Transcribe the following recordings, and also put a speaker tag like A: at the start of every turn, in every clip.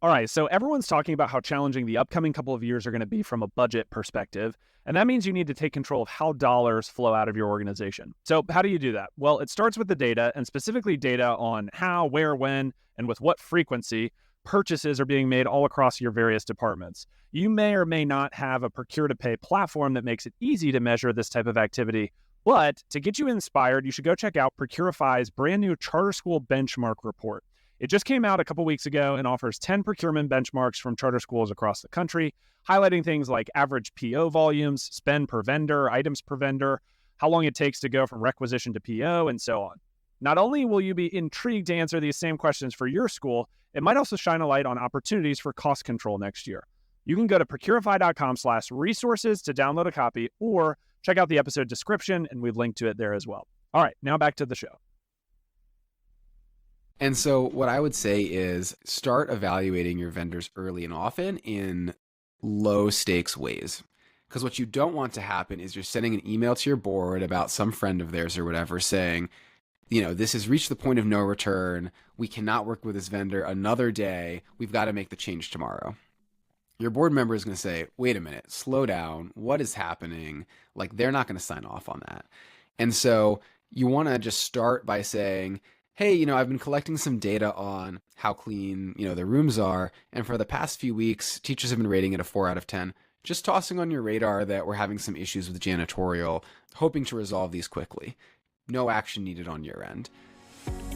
A: All right, so everyone's talking about how challenging the upcoming couple of years are going to be from a budget perspective, and that means you need to take control of how dollars flow out of your organization. So, how do you do that? Well, it starts with the data, and specifically data on how, where, when, and with what frequency purchases are being made all across your various departments. You may or may not have a procure-to-pay platform that makes it easy to measure this type of activity, but to get you inspired, you should go check out Procurify's brand new Charter School Benchmark Report. It just came out a couple weeks ago and offers 10 procurement benchmarks from charter schools across the country, highlighting things like average PO volumes, spend per vendor, items per vendor, how long it takes to go from requisition to PO, and so on. Not only will you be intrigued to answer these same questions for your school, it might also shine a light on opportunities for cost control next year. You can go to procurify.com/resources to download a copy, or check out the episode description, and we've linked to it there as well. All right, now back to the show.
B: And so what I would say is start evaluating your vendors early and often in low stakes ways. Because what you don't want to happen is you're sending an email to your board about some friend of theirs or whatever saying, this has reached the point of no return. We cannot work with this vendor another day. We've got to make the change tomorrow. Your board member is going to say, wait a minute, slow down. What is happening? Like, they're not going to sign off on that. And so you want to just start by saying, hey, I've been collecting some data on how clean, the rooms are. And for the past few weeks, teachers have been rating it a 4 out of 10. Just tossing on your radar that we're having some issues with janitorial, hoping to resolve these quickly. No action needed on your end.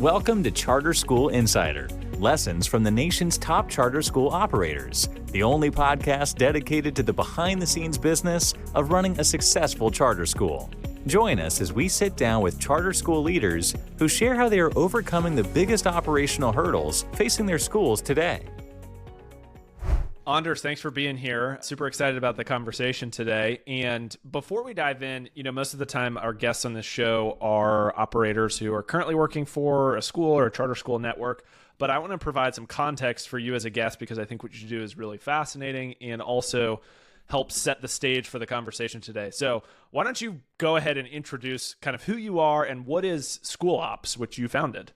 C: Welcome to Charter School Insider, lessons from the nation's top charter school operators, the only podcast dedicated to the behind-the-scenes business of running a successful charter school. Join us as we sit down with charter school leaders who share how they are overcoming the biggest operational hurdles facing their schools today.
A: Anders, thanks for being here. Super excited about the conversation today. And before we dive in, most of the time our guests on this show are operators who are currently working for a school or a charter school network. But I want to provide some context for you as a guest because I think what you do is really fascinating and also help set the stage for the conversation today. So why don't you go ahead and introduce kind of who you are and what is School Ops, which you founded?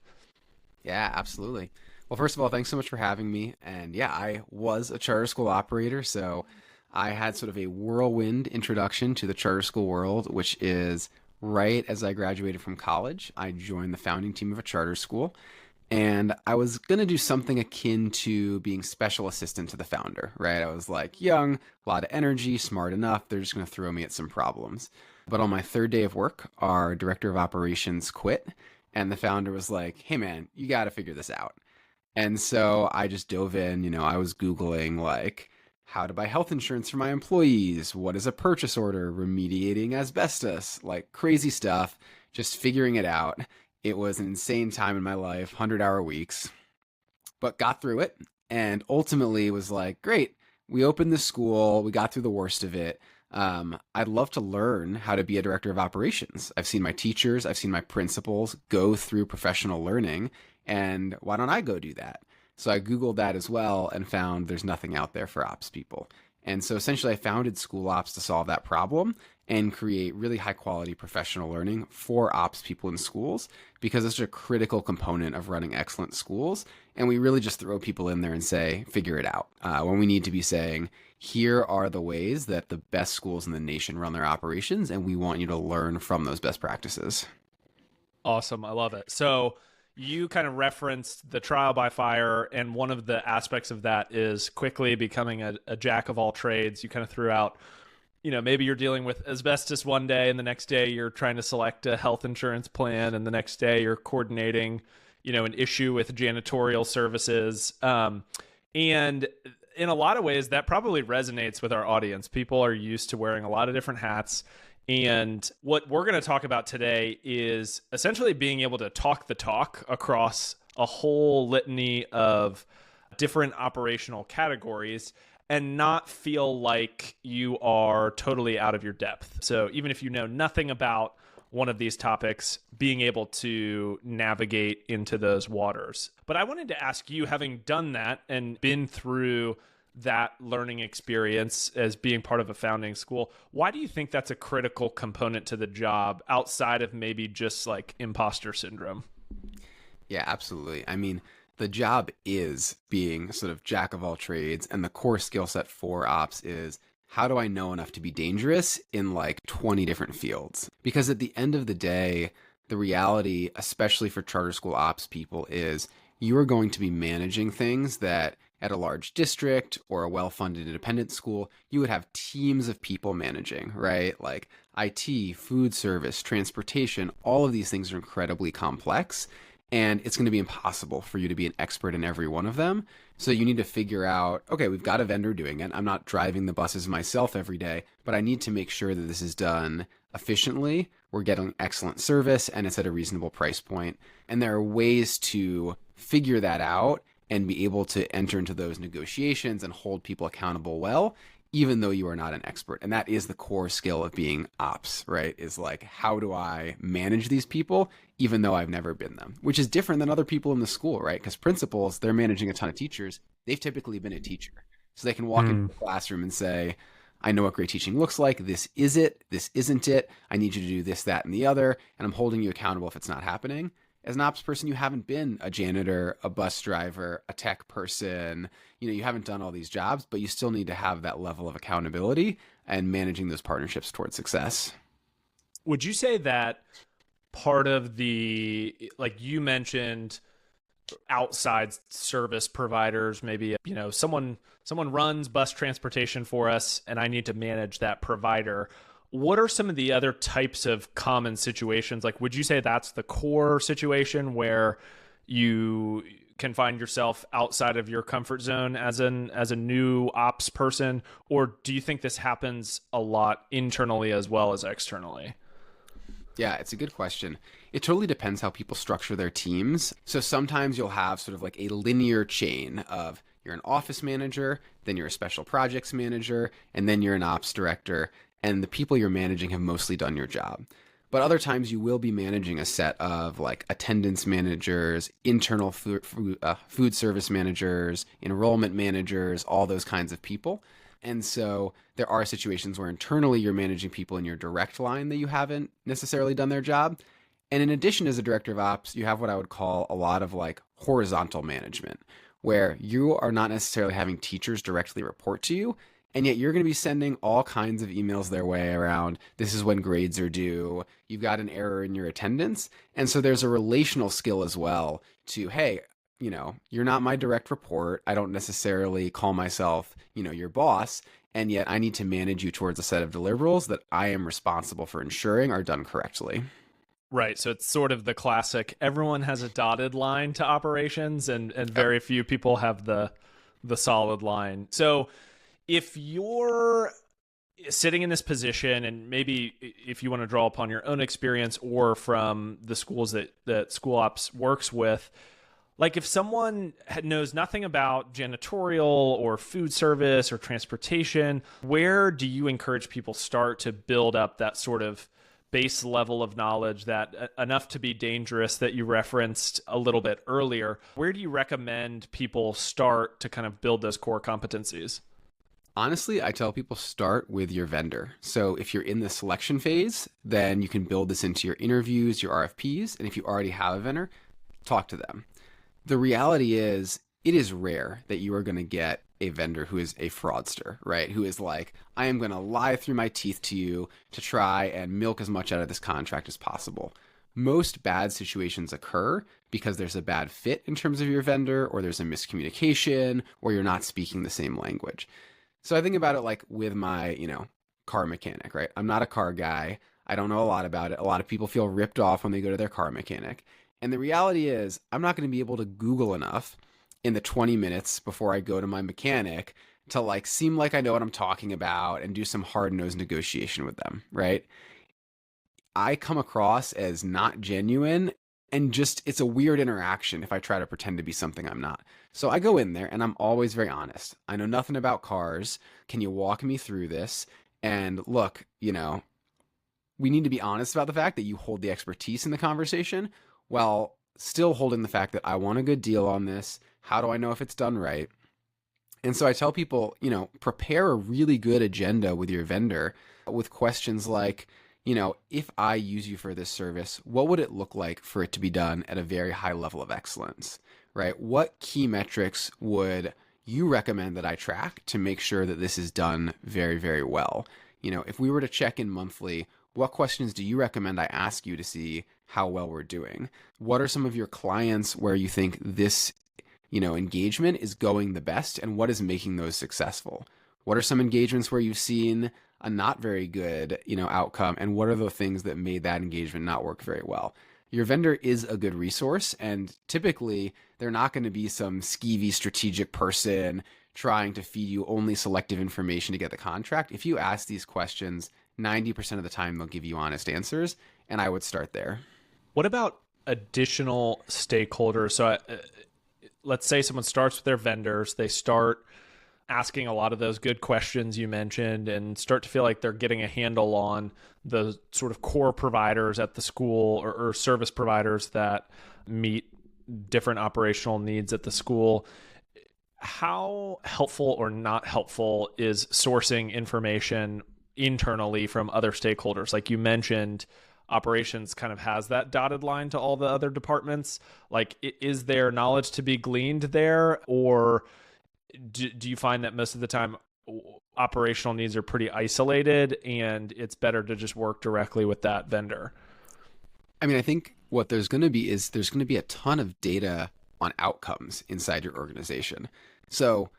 B: Yeah, absolutely. Well, first of all, thanks so much for having me. And yeah, I was a charter school operator, so I had sort of a whirlwind introduction to the charter school world, which is right as I graduated from college. I joined the founding team of a charter school. And I was going to do something akin to being special assistant to the founder, right? I was like young, a lot of energy, smart enough. They're just going to throw me at some problems. But on my third day of work, our director of operations quit. And the founder was like, hey, man, you got to figure this out. And so I just dove in. I was Googling like how to buy health insurance for my employees. What is a purchase order? Remediating asbestos, like crazy stuff, just figuring it out. It was an insane time in my life, 100-hour weeks, but got through it and ultimately was like, great, we opened the school, we got through the worst of it. I'd love to learn how to be a director of operations. I've seen my teachers, I've seen my principals go through professional learning, and why don't I go do that? So I Googled that as well and found there's nothing out there for ops people. And so essentially I founded School Ops to solve that problem and create really high quality professional learning for ops people in schools because it's a critical component of running excellent schools. And we really just throw people in there and say, figure it out. When we need to be saying, here are the ways that the best schools in the nation run their operations, and we want you to learn from those best practices.
A: Awesome. I love it. So you kind of referenced the trial by fire, and one of the aspects of that is quickly becoming a jack of all trades. You kind of threw out, maybe you're dealing with asbestos one day, and the next day you're trying to select a health insurance plan, and the next day you're coordinating, an issue with janitorial services. And in a lot of ways, that probably resonates with our audience. People are used to wearing a lot of different hats. And what we're going to talk about today is essentially being able to talk the talk across a whole litany of different operational categories and not feel like you are totally out of your depth. So even if you know nothing about one of these topics, being able to navigate into those waters. But I wanted to ask you, having done that and been through that learning experience as being part of a founding school, why do you think that's a critical component to the job outside of maybe just like imposter syndrome?
B: Yeah, absolutely. I mean, The job is being sort of jack of all trades, and the core skill set for ops is how do I know enough to be dangerous in like 20 different fields? Because at the end of the day, the reality, especially for charter school ops people, is you are going to be managing things that at a large district or a well-funded independent school, you would have teams of people managing, right? Like IT, food service, transportation, all of these things are incredibly complex. And it's going to be impossible for you to be an expert in every one of them. So you need to figure out, okay, we've got a vendor doing it. I'm not driving the buses myself every day, but I need to make sure that this is done efficiently. We're getting excellent service and it's at a reasonable price point. And there are ways to figure that out and be able to enter into those negotiations and hold people accountable well, even though you are not an expert. And that is the core skill of being ops, right? Is like, how do I manage these people, even though I've never been them? Which is different than other people in the school, right? Because principals, they're managing a ton of teachers. They've typically been a teacher. So they can walk into the classroom and say, I know what great teaching looks like. This is it. This isn't it. I need you to do this, that, and the other. And I'm holding you accountable if it's not happening. As an ops person, you haven't been a janitor, a bus driver, a tech person. You haven't done all these jobs, but you still need to have that level of accountability and managing those partnerships towards success.
A: Would you say that part of the, like you mentioned, outside service providers, maybe, someone runs bus transportation for us and I need to manage that provider. What are some of the other types of common situations? Like, would you say that's the core situation where you can find yourself outside of your comfort zone as a new ops person? Or do you think this happens a lot internally as well as externally?
B: Yeah, it's a good question. It totally depends how people structure their teams. So sometimes you'll have sort of like a linear chain of you're an office manager, then you're a special projects manager, and then you're an ops director. And the people you're managing have mostly done your job. But other times you will be managing a set of like attendance managers, internal food service managers, enrollment managers, all those kinds of people. And so there are situations where internally you're managing people in your direct line that you haven't necessarily done their job. And in addition, as a director of ops, you have what I would call a lot of like horizontal management, where you are not necessarily having teachers directly report to you. And yet you're going to be sending all kinds of emails their way around, this is when grades are due, you've got an error in your attendance. And so there's a relational skill as well to, hey, you're not my direct report. I don't necessarily call myself, your boss. And yet I need to manage you towards a set of deliverables that I am responsible for ensuring are done correctly.
A: Right. So it's sort of the classic, everyone has a dotted line to operations and very few people have the solid line. So if you're sitting in this position, and maybe if you want to draw upon your own experience or from the schools that School Ops works with, like if someone knows nothing about janitorial or food service or transportation, where do you encourage people start to build up that sort of base level of knowledge that enough to be dangerous that you referenced a little bit earlier? Where do you recommend people start to kind of build those core competencies?
B: Honestly, I tell people start with your vendor. So if you're in the selection phase, then you can build this into your interviews, your RFPs. And if you already have a vendor, talk to them. The reality is, it is rare that you are going to get a vendor who is a fraudster, right? Who is like, I am going to lie through my teeth to you to try and milk as much out of this contract as possible. Most bad situations occur because there's a bad fit in terms of your vendor, or there's a miscommunication, or you're not speaking the same language. So I think about it like with my, car mechanic, right? I'm not a car guy. I don't know a lot about it. A lot of people feel ripped off when they go to their car mechanic. And the reality is, I'm not going to be able to Google enough in the 20 minutes before I go to my mechanic to like seem like I know what I'm talking about and do some hard-nosed negotiation with them, right? I come across as not genuine, and just it's a weird interaction if I try to pretend to be something I'm not. So I go in there and I'm always very honest. I know nothing about cars. Can you walk me through this? And look, we need to be honest about the fact that you hold the expertise in the conversation while still holding the fact that I want a good deal on this. How do I know if it's done right? And so I tell people, prepare a really good agenda with your vendor with questions like, if I use you for this service, what would it look like for it to be done at a very high level of excellence, right? What key metrics would you recommend that I track to make sure that this is done very, very well? If we were to check in monthly, what questions do you recommend I ask you to see how well we're doing? What are some of your clients where you think this, engagement is going the best, and what is making those successful? What are some engagements where you've seen a not very good, outcome, and what are the things that made that engagement not work very well? Your vendor is a good resource, and typically they're not going to be some skeevy strategic person trying to feed you only selective information to get the contract. If you ask these questions, 90% of the time they'll give you honest answers, and I would start there.
A: What about additional stakeholders? So let's say someone starts with their vendors, they start asking a lot of those good questions you mentioned and start to feel like they're getting a handle on the sort of core providers at the school or service providers that meet different operational needs at the school. How helpful or not helpful is sourcing information internally from other stakeholders? Like you mentioned, operations kind of has that dotted line to all the other departments. Like, is there knowledge to be gleaned there, or do you find that most of the time operational needs are pretty isolated and it's better to just work directly with that vendor?
B: I mean, I think what there's going to be is there's going to be a ton of data on outcomes inside your organization. So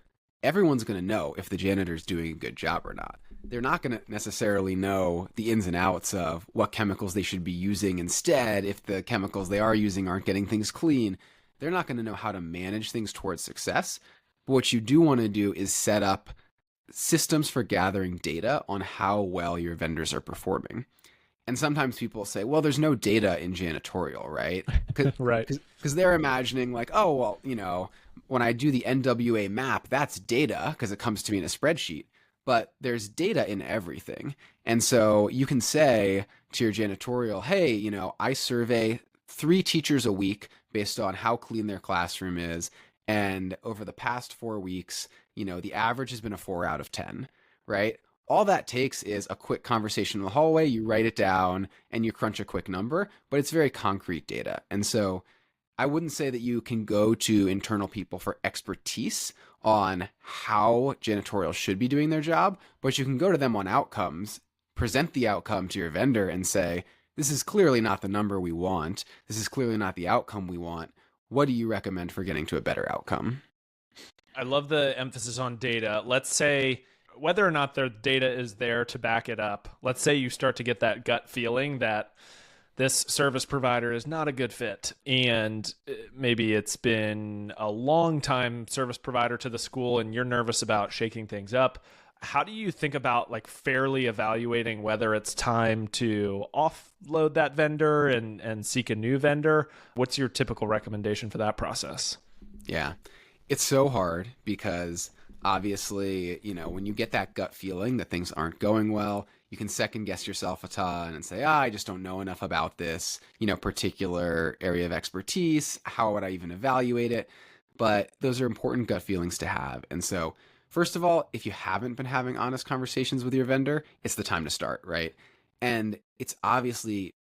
B: everyone's going to know if the janitor's doing a good job or not. They're not going to necessarily know the ins and outs of what chemicals they should be using instead if the chemicals they are using aren't getting things clean. They're not going to know how to manage things towards success. But what you do want to do is set up systems for gathering data on how well your vendors are performing. And sometimes people say, well, there's no data in janitorial, right?
A: Right.
B: Because they're imagining like, oh, well, when I do the NWA map, that's data because it comes to me in a spreadsheet. But there's data in everything. And so you can say to your janitorial, hey, I survey 3 teachers a week based on how clean their classroom is. And over the past 4 weeks, the average has been a 4 out of 10, right? All that takes is a quick conversation in the hallway, you write it down, and you crunch a quick number, but it's very concrete data. And so I wouldn't say that you can go to internal people for expertise on how janitorial should be doing their job, but you can go to them on outcomes, present the outcome to your vendor and say, this is clearly not the number we want. This is clearly not the outcome we want. What do you recommend for getting to a better outcome?
A: I love the emphasis on data. Let's say whether or not the data is there to back it up, let's say you start to get that gut feeling that this service provider is not a good fit, and maybe it's been a long time service provider to the school and you're nervous about shaking things up. How do you think about like fairly evaluating whether it's time to offload that vendor and seek a new vendor? What's your typical recommendation for that process?
B: Yeah, it's so hard because obviously, when you get that gut feeling that things aren't going well, you can second guess yourself a ton and say, I just don't know enough about this, particular area of expertise. How would I even evaluate it? But those are important gut feelings to have. And so, first of all, if you haven't been having honest conversations with your vendor, it's the time to start, right? And it's obviously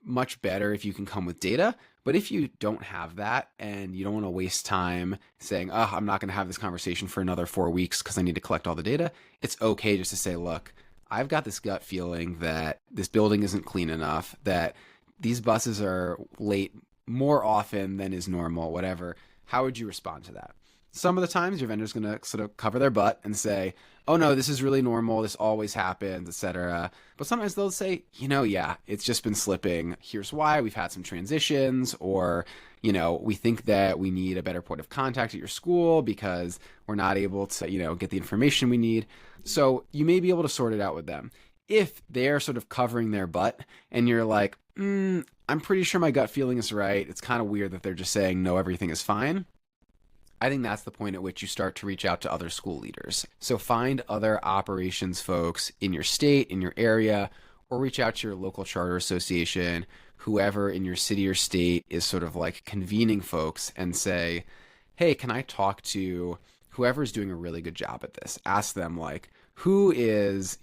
B: much better if you can come with data. But if you don't have that and you don't want to waste time saying, I'm not going to have this conversation for another 4 weeks because I need to collect all the data, it's okay just to say, look, I've got this gut feeling that this building isn't clean enough, that these buses are late more often than is normal, whatever. How would you respond to that? Some of the times your vendor's going to sort of cover their butt and say, oh no, this is really normal, this always happens, etc. But sometimes they'll say, yeah, it's just been slipping. Here's why. We've had some transitions, or, we think that we need a better point of contact at your school because we're not able to, get the information we need. So you may be able to sort it out with them. If they're sort of covering their butt and you're like, I'm pretty sure my gut feeling is right, it's kind of weird that they're just saying, no, everything is fine. I think that's the point at which you start to reach out to other school leaders. So find other operations folks in your state, in your area, or reach out to your local charter association, whoever in your city or state is sort of like convening folks, and say, hey, can I talk to whoever's doing a really good job at this? Ask them like, who is,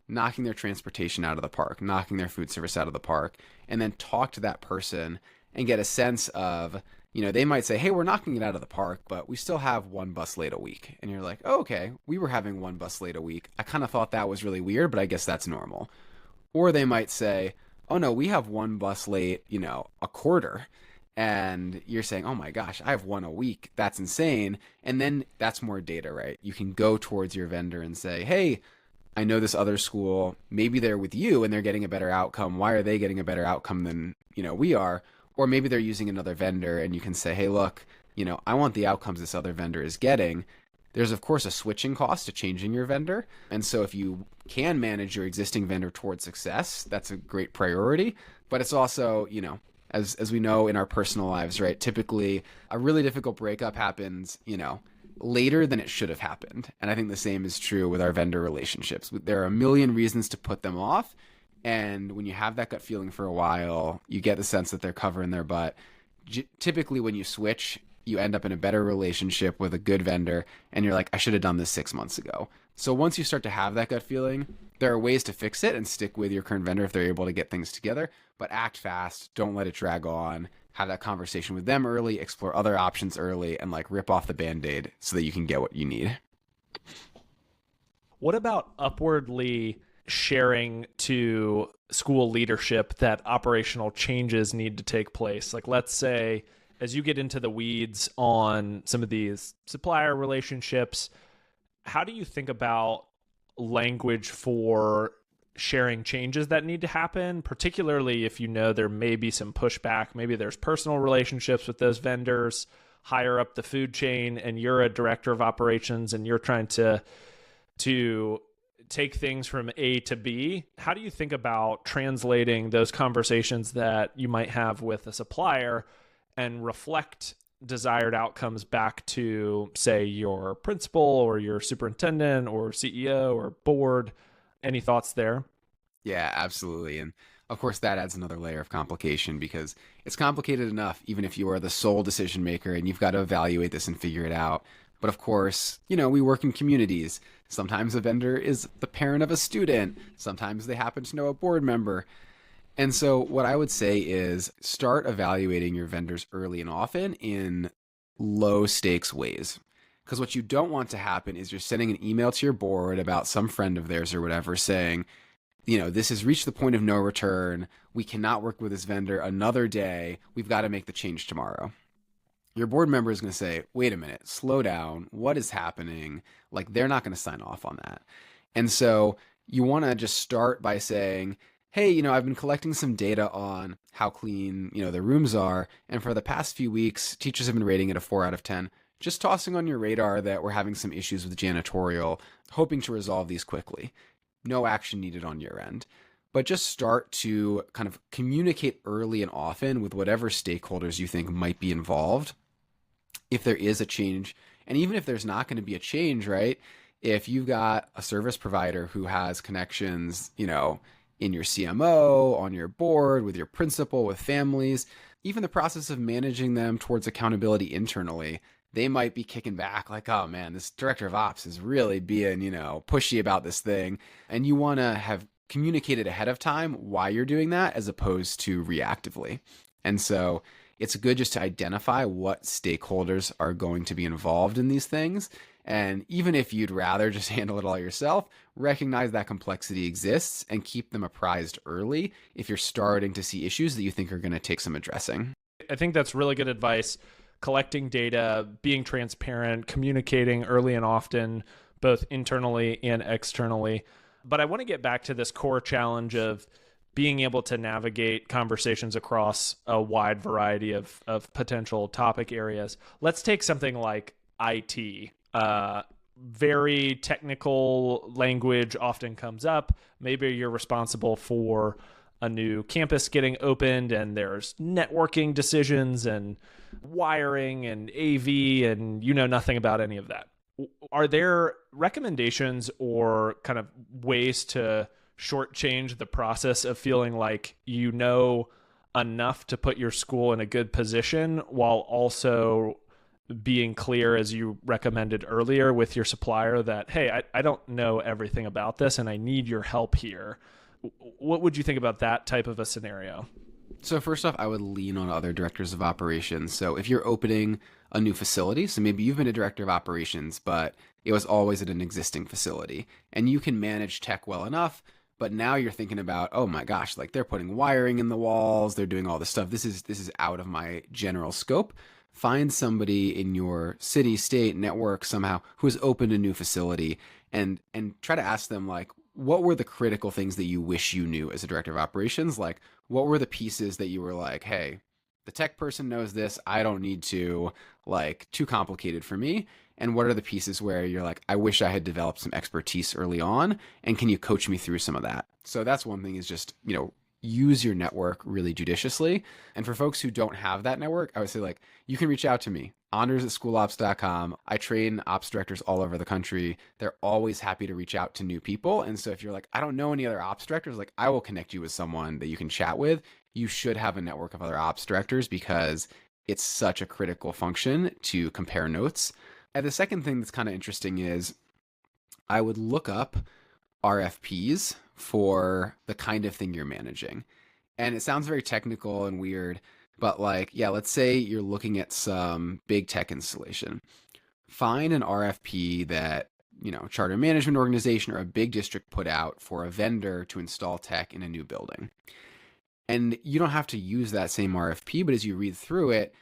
B: knocking their transportation out of the park, knocking their food service out of the park, and then talk to that person and get a sense of, they might say, hey, we're knocking it out of the park, but we still have one bus late a week. And you're like, oh, okay, we were having one bus late a week. I kind of thought that was really weird, but I guess that's normal. Or they might say, oh no, we have one bus late, a quarter. And you're saying, oh my gosh, I have one a week. That's insane. And then that's more data, right? You can go towards your vendor and say, hey, I know this other school, maybe they're with you and they're getting a better outcome. Why are they getting a better outcome than, we are? Or maybe they're using another vendor and you can say, hey, look, I want the outcomes this other vendor is getting. There's, of course, a switching cost to changing your vendor. And so if you can manage your existing vendor towards success, that's a great priority. But it's also, as we know in our personal lives, right? Typically, a really difficult breakup happens, later than it should have happened. And I think the same is true with our vendor relationships. There are a million reasons to put them off. And when you have that gut feeling for a while, you get the sense that they're covering their butt. Typically, when you switch, you end up in a better relationship with a good vendor. And you're like, I should have done this 6 months ago. So once you start to have that gut feeling, there are ways to fix it and stick with your current vendor if they're able to get things together. But act fast. Don't let it drag on. Have that conversation with them early, explore other options early, and rip off the Band-Aid so that you can get what you need.
A: What about upwardly sharing to school leadership that operational changes need to take place? Let's say, as you get into the weeds on some of these supplier relationships, how do you think about language for sharing changes that need to happen, particularly if there may be some pushback? Maybe there's personal relationships with those vendors higher up the food chain, and you're a director of operations and you're trying to take things from A to B. How do you think about translating those conversations that you might have with a supplier and reflect desired outcomes back to, say, your principal or your superintendent or CEO or board? Any thoughts there?
B: Yeah, absolutely. And of course, that adds another layer of complication because it's complicated enough, even if you are the sole decision maker and you've got to evaluate this and figure it out. But of course, we work in communities. Sometimes a vendor is the parent of a student. Sometimes they happen to know a board member. And so what I would say is start evaluating your vendors early and often in low stakes ways. Because what you don't want to happen is you're sending an email to your board about some friend of theirs or whatever saying, this has reached the point of no return. We cannot work with this vendor another day. We've got to make the change tomorrow. Your board member is going to say, wait a minute, slow down. What is happening? They're not going to sign off on that. And so you want to just start by saying, hey, I've been collecting some data on how clean, the rooms are. And for the past few weeks, teachers have been rating it a 4 out of 10. Just tossing on your radar that we're having some issues with janitorial, hoping to resolve these quickly. No action needed on your end. But just start to kind of communicate early and often with whatever stakeholders you think might be involved if there is a change. And even if there's not going to be a change, right? If you've got a service provider who has connections, in your CMO, on your board, with your principal, with families, even the process of managing them towards accountability internally, they might be kicking back like, oh man, this director of ops is really being, pushy about this thing. And you want to have communicated ahead of time why you're doing that as opposed to reactively. And so it's good just to identify what stakeholders are going to be involved in these things. And even if you'd rather just handle it all yourself, recognize that complexity exists and keep them apprised early if you're starting to see issues that you think are going to take some addressing.
A: I think that's really good advice. Collecting data, being transparent, communicating early and often, both internally and externally. But I want to get back to this core challenge of being able to navigate conversations across a wide variety of potential topic areas. Let's take something like IT. Very technical language often comes up. Maybe you're responsible for a new campus getting opened and there's networking decisions and wiring and AV and nothing about any of that. Are there recommendations or kind of ways to shortchange the process of feeling like enough to put your school in a good position while also being clear, as you recommended earlier, with your supplier that, hey, I don't know everything about this and I need your help here. What would you think about that type of a scenario?
B: So first off, I would lean on other directors of operations. So if you're opening a new facility, so maybe you've been a director of operations, but it was always at an existing facility, and you can manage tech well enough, but now you're thinking about, oh my gosh, like they're putting wiring in the walls, they're doing all this stuff. This is out of my general scope. Find somebody in your city, state, network somehow who has opened a new facility, and try to ask them, like, what were the critical things that you wish you knew as a director of operations? Like, what were the pieces that you were like, hey, the tech person knows this, I don't need to, like, too complicated for me? And what are the pieces where you're like, I wish I had developed some expertise early on, and can you coach me through some of that? So that's one thing, is just, use your network really judiciously. And for folks who don't have that network, I would say, like, you can reach out to me, anders@schoolops.com. I train ops directors all over the country. They're always happy to reach out to new people. And so if you're like, I don't know any other ops directors, like, I will connect you with someone that you can chat with. You should have a network of other ops directors, because it's such a critical function to compare notes. And the second thing that's kind of interesting is I would look up RFPs for the kind of thing you're managing. And it sounds very technical and weird, but like, yeah, let's say you're looking at some big tech installation. Find an RFP that, charter management organization or a big district put out for a vendor to install tech in a new building. And you don't have to use that same RFP, but as you read through it,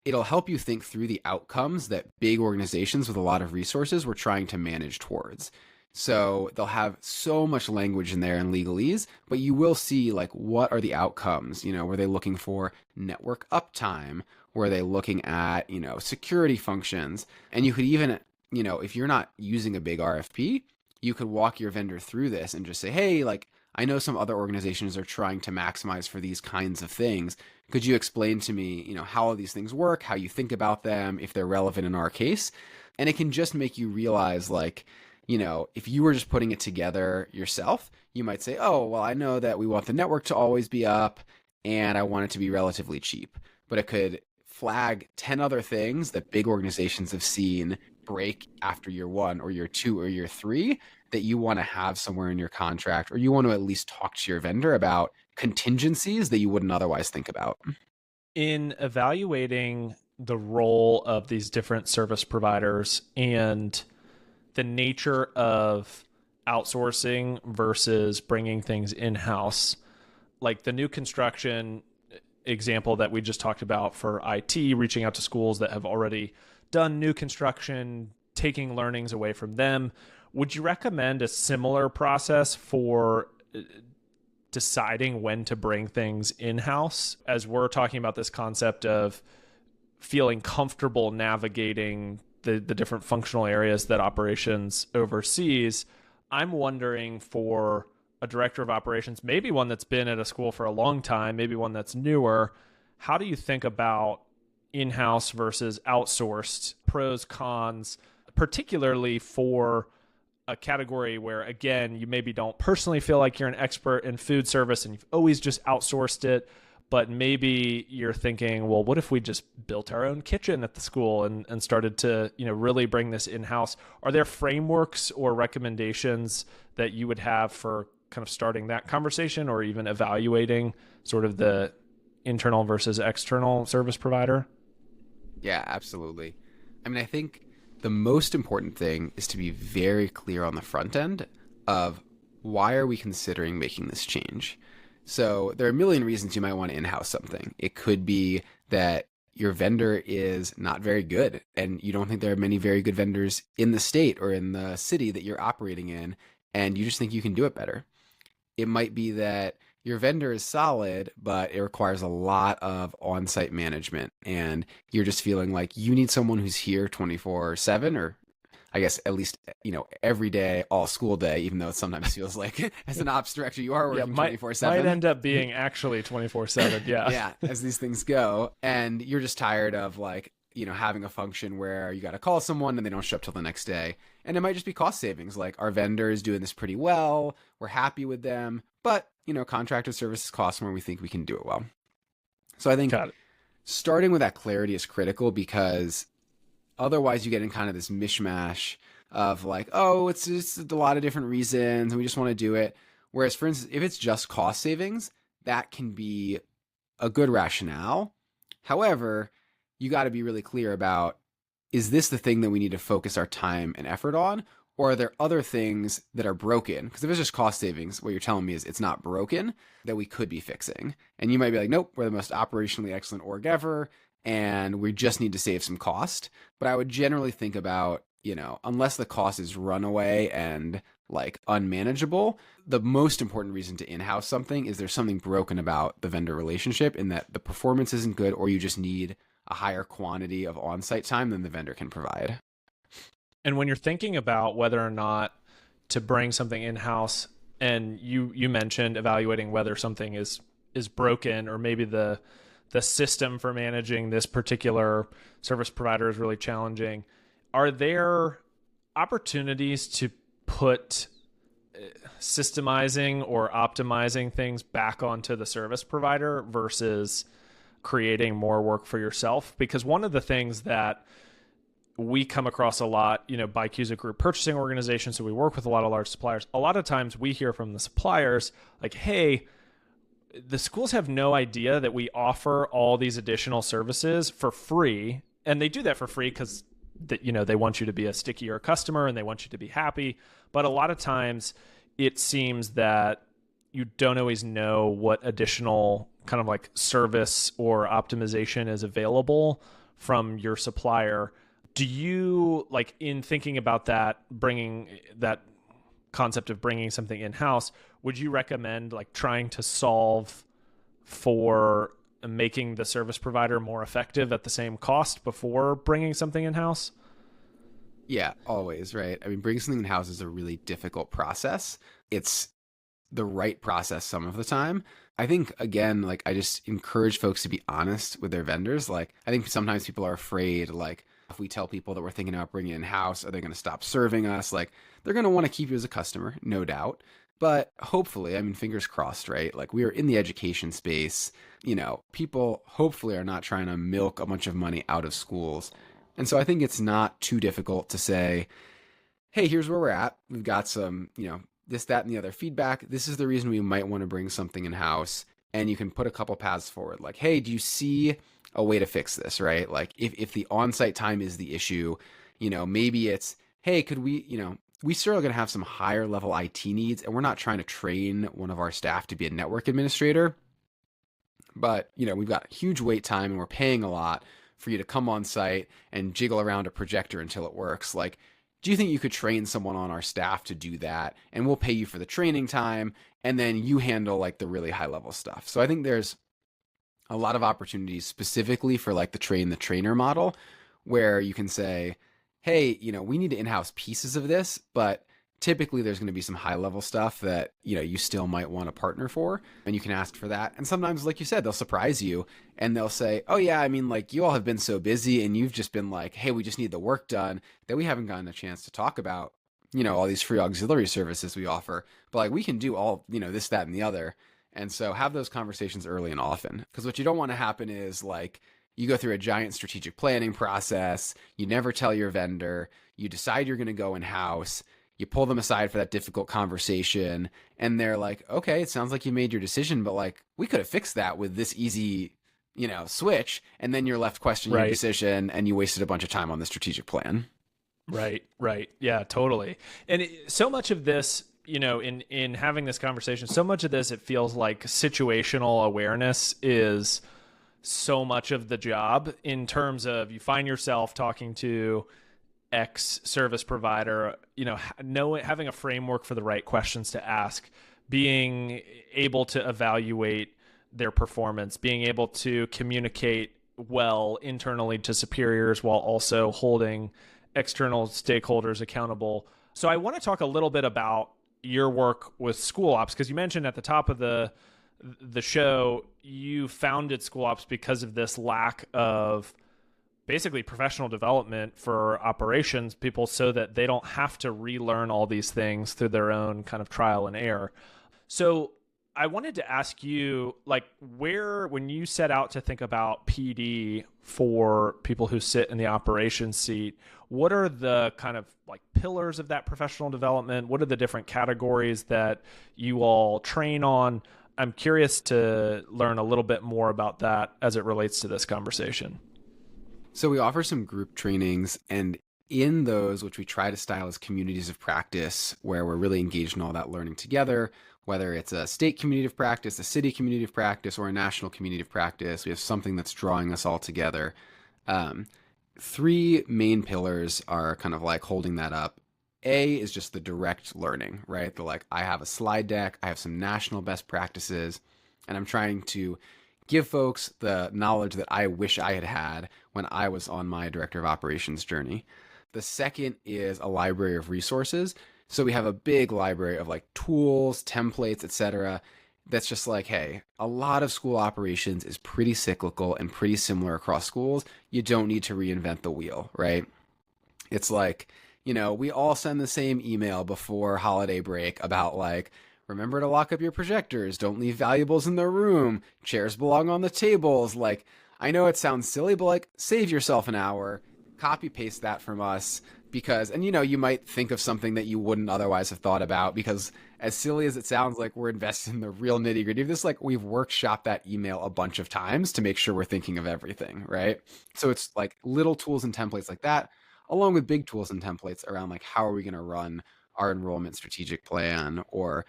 B: it'll help you think through the outcomes that big organizations with a lot of resources were trying to manage towards. So they'll have so much language in there in legalese, but you will see, like, what are the outcomes? Were they looking for network uptime? Were they looking at, security functions? And you could even, if you're not using a big RFP, you could walk your vendor through this and just say, hey, like, I know some other organizations are trying to maximize for these kinds of things. Could you explain to me, how all these things work, how you think about them, if they're relevant in our case? And it can just make you realize, like, if you were just putting it together yourself, you might say, oh, well, I know that we want the network to always be up and I want it to be relatively cheap. But it could flag 10 other things that big organizations have seen break after year 1 or year 2 or year 3 that you want to have somewhere in your contract, or you want to at least talk to your vendor about contingencies that you wouldn't otherwise think about.
A: In evaluating the role of these different service providers and the nature of outsourcing versus bringing things in-house, like the new construction example that we just talked about for IT, reaching out to schools that have already done new construction, taking learnings away from them. Would you recommend a similar process for deciding when to bring things in-house, as we're talking about this concept of feeling comfortable navigating the different functional areas that operations oversees? I'm wondering, for a director of operations, maybe one that's been at a school for a long time, maybe one that's newer, how do you think about in-house versus outsourced, pros, cons, particularly for a category where, again, you maybe don't personally feel like you're an expert in food service and you've always just outsourced it, but maybe you're thinking, well, what if we just built our own kitchen at the school and started to, really bring this in-house? Are there frameworks or recommendations that you would have for kind of starting that conversation, or even evaluating sort of the internal versus external service provider?
B: Yeah, absolutely. I mean, I think the most important thing is to be very clear on the front end of, why are we considering making this change? So there are a million reasons you might want to in-house something. It could be that your vendor is not very good and you don't think there are many very good vendors in the state or in the city that you're operating in, and you just think you can do it better. It might be that your vendor is solid, but it requires a lot of on-site management, and you're just feeling like you need someone who's here 24/7, or I guess at least, every day, all school day, even though it sometimes feels like as an ops director, you are working 24/7.
A: Might end up being actually 24/7. Yeah.
B: Yeah. As these things go. And you're just tired of, like, having a function where you got to call someone and they don't show up till the next day. And it might just be cost savings. Like, our vendor is doing this pretty well. We're happy with them, but contracted services cost more. We think we can do it well. So I think starting with that clarity is critical, because Otherwise, you get in kind of this mishmash of like, oh, it's just a lot of different reasons and we just want to do it. Whereas, for instance, if it's just cost savings, that can be a good rationale. However, you got to be really clear about, is this the thing that we need to focus our time and effort on? Or are there other things that are broken? Because if it's just cost savings, what you're telling me is it's not broken, that we could be fixing. And you might be like, nope, we're the most operationally excellent org ever, and we just need to save some cost. But I would generally think about, unless the cost is runaway and like unmanageable, the most important reason to in-house something is there's something broken about the vendor relationship in that the performance isn't good, or you just need a higher quantity of on-site time than the vendor can provide.
A: And when you're thinking about whether or not to bring something in-house, and you mentioned evaluating whether something is broken, or maybe the system for managing this particular service provider is really challenging, are there opportunities to put systemizing or optimizing things back onto the service provider versus creating more work for yourself? Because one of the things that we come across a lot, BIQ's a group purchasing organization, so we work with a lot of large suppliers. A lot of times we hear from the suppliers like, hey, the schools have no idea that we offer all these additional services for free. And they do that for free because they want you to be a stickier customer and they want you to be happy. But a lot of times it seems that you don't always know what additional kind of like service or optimization is available from your supplier. Do you, like, in thinking about that, bringing that concept of bringing something in-house, would you recommend like trying to solve for making the service provider more effective at the same cost before bringing something in-house?
B: Yeah, always, right? I mean, bringing something in-house is a really difficult process. It's the right process some of the time. I think, again, like, I just encourage folks to be honest with their vendors. Like, I think sometimes people are afraid, like, if we tell people that we're thinking about bringing it in-house, are they going to stop serving us? Like, they're going to want to keep you as a customer, no doubt. But hopefully, I mean, fingers crossed, right? Like, we are in the education space. People hopefully are not trying to milk a bunch of money out of schools. And so I think it's not too difficult to say, hey, here's where we're at. We've got some, this, that, and the other feedback. This is the reason we might want to bring something in-house. And you can put a couple paths forward. Like, hey, do you see a way to fix this, right? Like, if the on-site time is the issue, maybe it's, hey, could we, we still are going to have some higher level IT needs, and we're not trying to train one of our staff to be a network administrator. But, we've got huge wait time and we're paying a lot for you to come on site and jiggle around a projector until it works. Like, do you think you could train someone on our staff to do that? And we'll pay you for the training time, and then you handle like the really high level stuff. So I think there's a lot of opportunities specifically for like the train the trainer model, where you can say, hey, we need to in-house pieces of this, but typically there's going to be some high level stuff that, you still might want a partner for, and you can ask for that. And sometimes, like you said, they'll surprise you and they'll say, oh yeah, I mean, like, you all have been so busy and you've just been like, hey, we just need the work done, that we haven't gotten a chance to talk about, all these free auxiliary services we offer, but like, we can do all, this, that, and the other. And so have those conversations early and often, because what you don't want to happen is like, you go through a giant strategic planning process, you never tell your vendor, you decide you're going to go in-house, you pull them aside for that difficult conversation, and they're like, okay, it sounds like you made your decision, but like, we could have fixed that with this easy, switch. And then you're left questioning your decision, and you wasted a bunch of time on the strategic plan.
A: Right. Yeah, totally. And so much of this, in having this conversation, so much of this, it feels like situational awareness is so much of the job, in terms of, you find yourself talking to X service provider, having a framework for the right questions to ask, being able to evaluate their performance, being able to communicate well internally to superiors while also holding external stakeholders accountable. So I want to talk a little bit about your work with School Ops, because you mentioned at the top of the show, you founded School Ops because of this lack of basically professional development for operations people, so that they don't have to relearn all these things through their own kind of trial and error. So I wanted to ask you, like, when you set out to think about PD for people who sit in the operations seat, what are the kind of like pillars of that professional development? What are the different categories that you all train on? I'm curious to learn a little bit more about that as it relates to this conversation.
B: So we offer some group trainings, and in those, which we try to style as communities of practice, where we're really engaged in all that learning together, whether it's a state community of practice, a city community of practice, or a national community of practice, we have something that's drawing us all together. Three main pillars are kind of like holding that up. A is just the direct learning, right? The like, I have a slide deck, I have some national best practices, and I'm trying to give folks the knowledge that I wish I had had when I was on my director of operations journey. The second is a library of resources. So we have a big library of like tools, templates, etc. That's just like, hey, a lot of school operations is pretty cyclical and pretty similar across schools. You don't need to reinvent the wheel, right? It's like, we all send the same email before holiday break about like, remember to lock up your projectors, don't leave valuables in the room, chairs belong on the tables. Like, I know it sounds silly, but like, save yourself an hour, copy paste that from us, because, and you might think of something that you wouldn't otherwise have thought about, because as silly as it sounds, like we're invested in the real nitty gritty of this, like we've workshopped that email a bunch of times to make sure we're thinking of everything, right? So it's like little tools and templates like that, along with big tools and templates around like, how are we going to run our enrollment strategic plan, or,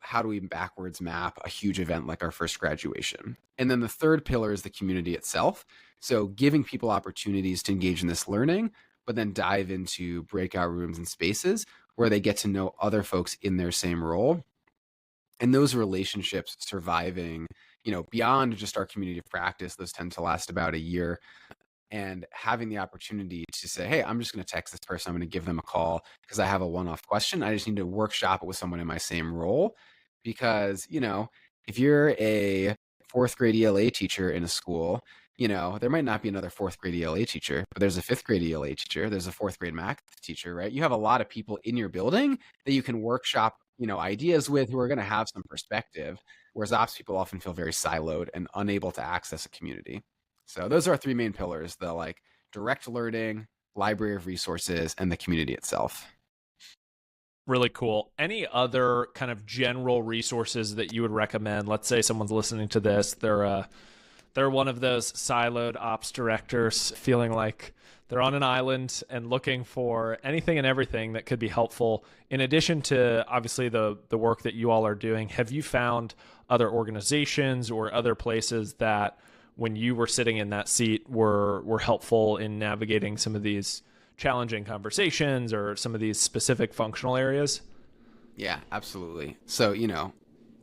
B: how do we backwards map a huge event like our first graduation? And then the third pillar is the community itself. So giving people opportunities to engage in this learning, but then dive into breakout rooms and spaces where they get to know other folks in their same role. And those relationships surviving, beyond just our community of practice, those tend to last about a year. And having the opportunity to say, hey, I'm just going to text this person, I'm going to give them a call because I have a one-off question. I just need to workshop it with someone in my same role. Because, if you're a fourth grade ELA teacher in a school, there might not be another fourth grade ELA teacher, but there's a fifth grade ELA teacher, there's a fourth grade math teacher, right? You have a lot of people in your building that you can workshop, ideas with, who are going to have some perspective, whereas ops people often feel very siloed and unable to access a community. So those are our three main pillars: the like direct learning, library of resources, and the community itself.
A: Really cool. Any other kind of general resources that you would recommend? Let's say someone's listening to this, they're one of those siloed ops directors feeling like they're on an island and looking for anything and everything that could be helpful. In addition to obviously the work that you all are doing, have you found other organizations or other places that when you were sitting in that seat were helpful in navigating some of these challenging conversations or some of these specific functional areas?
B: Yeah, absolutely. So,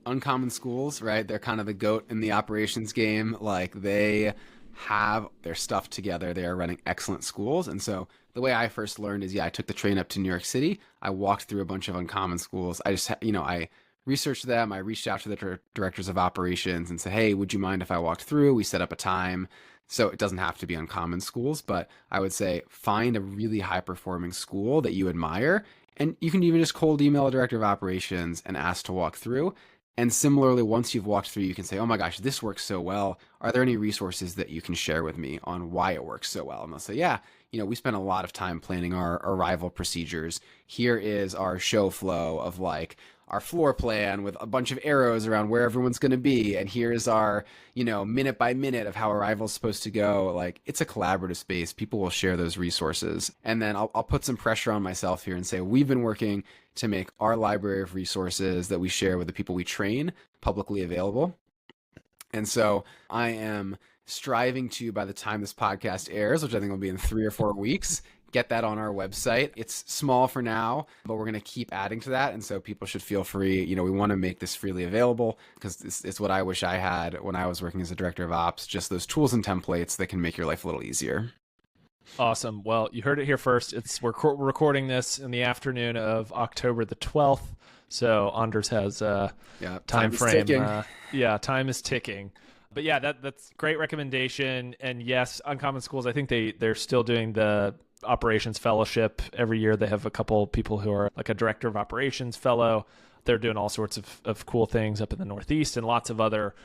B: Uncommon Schools, right? They're kind of the GOAT in the operations game. Like, they have their stuff together. They are running excellent schools. And so the way I first learned is, I took the train up to New York City. I walked through a bunch of Uncommon Schools. I just, I researched them. I reached out to the directors of operations and said, hey, would you mind if I walked through? We set up a time. So it doesn't have to be Uncommon Schools, but I would say find a really high performing school that you admire. And you can even just cold email a director of operations and ask to walk through. And similarly, once you've walked through, you can say, oh my gosh, this works so well. Are there any resources that you can share with me on why it works so well? And they'll say, yeah, we spent a lot of time planning our arrival procedures. Here is our show flow of like our floor plan with a bunch of arrows around where everyone's going to be. And here's our, minute by minute of how arrival is supposed to go. Like, it's a collaborative space. People will share those resources. And then I'll put some pressure on myself here and say, we've been working to make our library of resources that we share with the people we train publicly available. And so I am striving to, by the time this podcast airs, which I think will be in 3 or 4 weeks, get that on our website. It's small for now, but we're going to keep adding to that. And so people should feel free. We want to make this freely available because it's what I wish I had when I was working as a director of ops, just those tools and templates that can make your life a little easier.
A: Awesome. Well, you heard it here first. We're recording this in the afternoon of October the 12th. So Anders has time frame. Time is ticking. But yeah, that's great recommendation. And yes, Uncommon Schools, I think they're still doing the operations fellowship. Every year they have a couple people who are like a director of operations fellow. They're doing all sorts of cool things up in the Northeast, and lots of other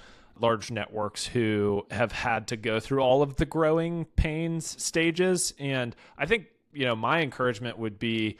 A: large networks who have had to go through all of the growing pains stages. And I think, my encouragement would be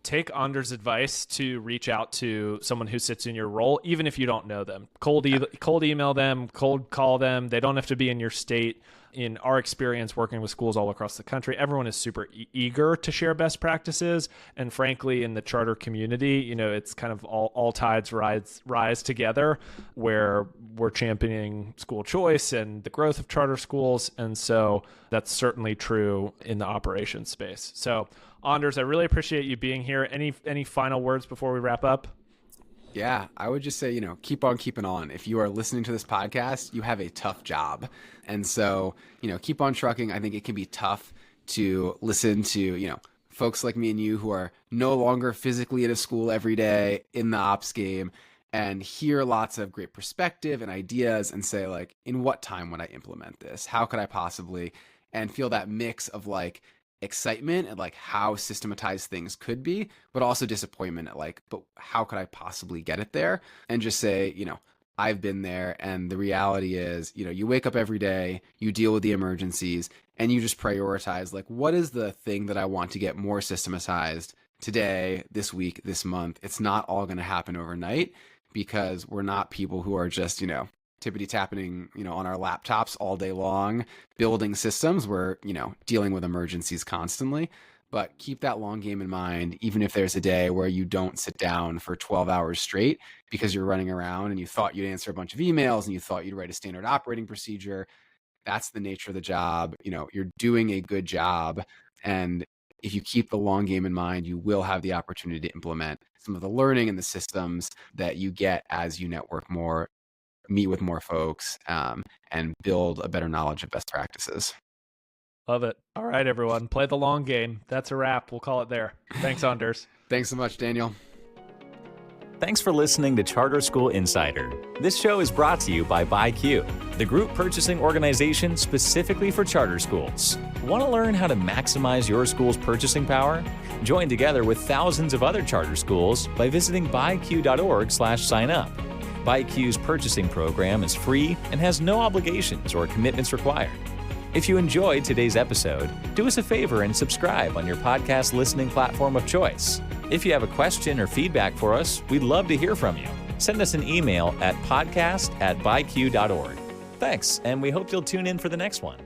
A: take Anders' advice to reach out to someone who sits in your role, even if you don't know them. Cold email them, cold call them. They don't have to be in your state. In our experience working with schools all across the country, everyone is super eager to share best practices. And frankly, in the charter community, it's kind of all tides rise together, where we're championing school choice and the growth of charter schools. And so that's certainly true in the operations space. So Anders, I really appreciate you being here. Any final words before we wrap up?
B: Yeah, I would just say, keep on keeping on. If you are listening to this podcast, you have a tough job. And so, keep on trucking. I think it can be tough to listen to, folks like me and you who are no longer physically in a school every day in the ops game, and hear lots of great perspective and ideas and say, like, in what time would I implement this? How could I possibly? And feel that mix of like excitement at like how systematized things could be, but also disappointment at like, but how could I possibly get it there? And just say, I've been there. And the reality is, you wake up every day, you deal with the emergencies, and you just prioritize, like, what is the thing that I want to get more systematized today, this week, this month? It's not all going to happen overnight, because we're not people who are just, tippity-tapping, on our laptops all day long, building systems. We're, dealing with emergencies constantly. But keep that long game in mind, even if there's a day where you don't sit down for 12 hours straight because you're running around and you thought you'd answer a bunch of emails and you thought you'd write a standard operating procedure. That's the nature of the job. You're doing a good job. And if you keep the long game in mind, you will have the opportunity to implement some of the learning and the systems that you get as you network more, meet with more folks, and build a better knowledge of best practices.
A: Love it. All right, everyone, play the long game. That's a wrap. We'll call it there. Thanks, Anders.
B: Thanks so much, Daniel.
C: Thanks for listening to Charter School Insider. This show is brought to you by BuyQ, the group purchasing organization specifically for charter schools. Want to learn how to maximize your school's purchasing power? Join together with thousands of other charter schools by visiting buyq.org/sign-up. BuyQ's purchasing program is free and has no obligations or commitments required. If you enjoyed today's episode, do us a favor and subscribe on your podcast listening platform of choice. If you have a question or feedback for us, we'd love to hear from you. Send us an email at podcast@buyq.org. Thanks, and we hope you'll tune in for the next one.